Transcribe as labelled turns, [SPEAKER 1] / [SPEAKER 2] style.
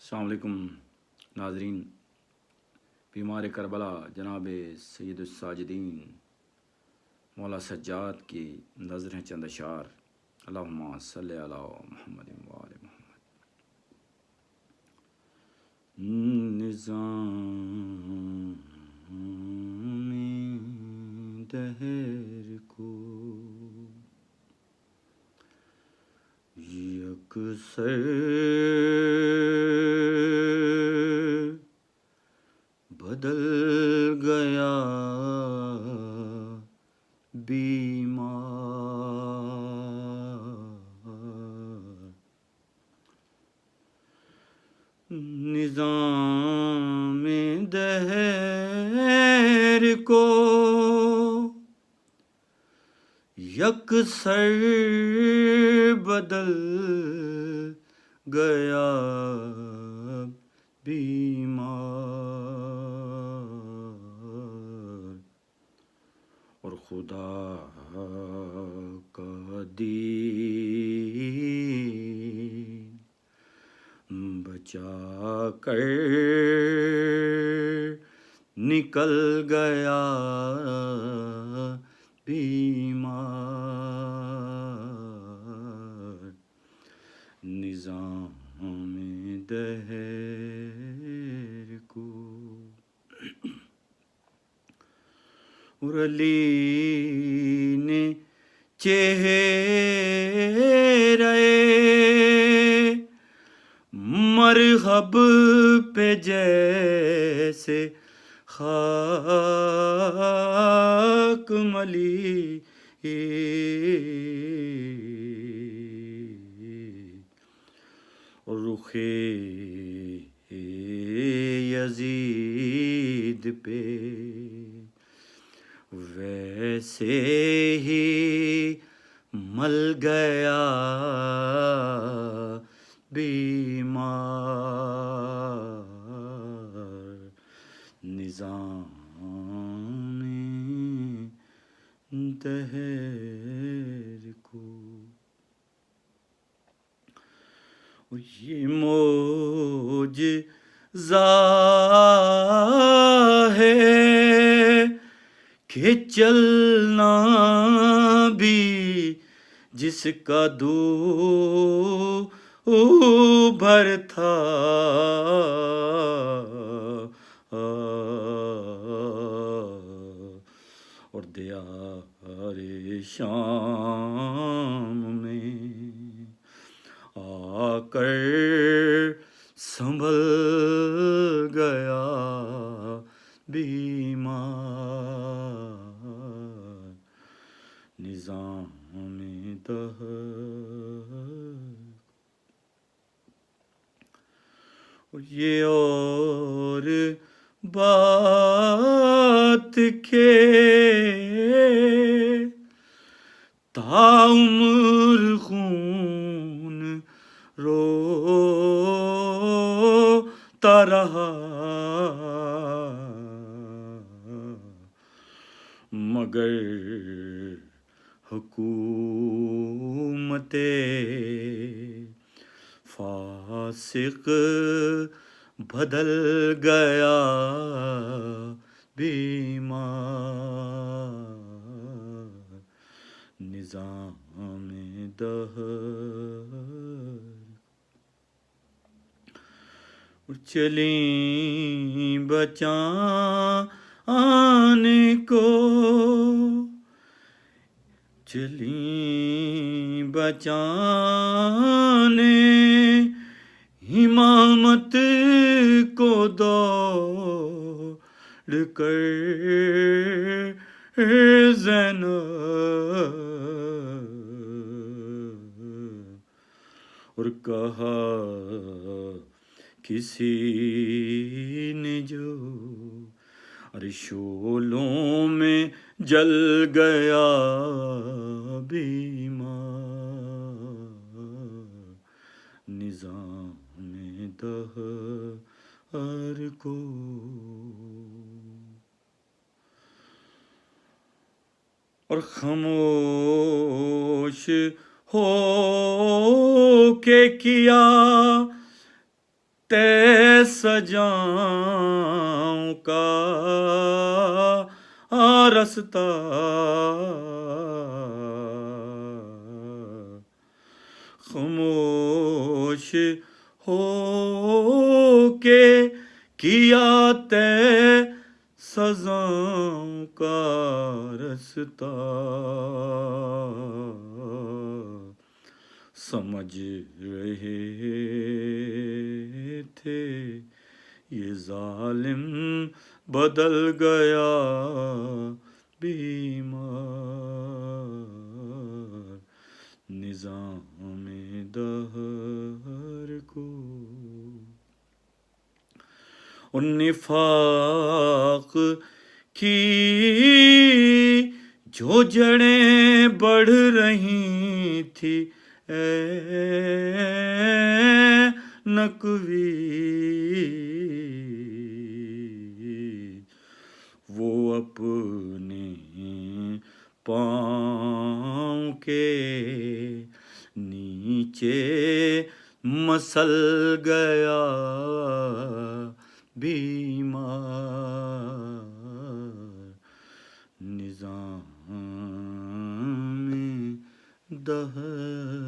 [SPEAKER 1] السلام علیکم ناظرین. بیمار کربلا جناب سید الساجدین مولا سجاد کی نظر ہیں چند اشعار. اللہم صلی علی محمد وآل محمد. نظام دہر کو یکسر بدل گیا بیمار. نظام دہر کو یکسر بدل گیا بیمار. اور خدا کا دین بچا کر نکل گیا بیمار. نظام دہر کو اور علی نے چہرے مرحب پہ جیسے خاک ملی اور رخ یزید پہ ویسے ہی مل گیا بیمار. نظام دہر کو یہ معجزہ ہے کہ چلنا بھی جس کا دوبھر تھا اور دیار شام میں آ کر سنبھل گیا بیمار. نظام دہر اور یہ اور بات کے تاعمر خون روتا رہا مگر حکومت فاسق بدل گیا بیمار. نظام دہر چلیں بچانے کو چلیں بچانے امامت کو دوڑ کر زینب اور کہا کسی نے جو شعلوں میں جل گیا بیمار. نظام دہر کو اور خاموش ہو کے کیا سجاؤں کا رستہ، خاموش ہو کے کیا طے سزاؤں کا رستہ، سمجھ رہے تھے یہ ظالم بدل گیا بیمار، نظام دہر کو اور نفاق کی جو جڑیں بڑھ رہی تھی اے نقوی، وہ اپنے پاؤں کے نیچے مسل گیا بیمار، نظام دہر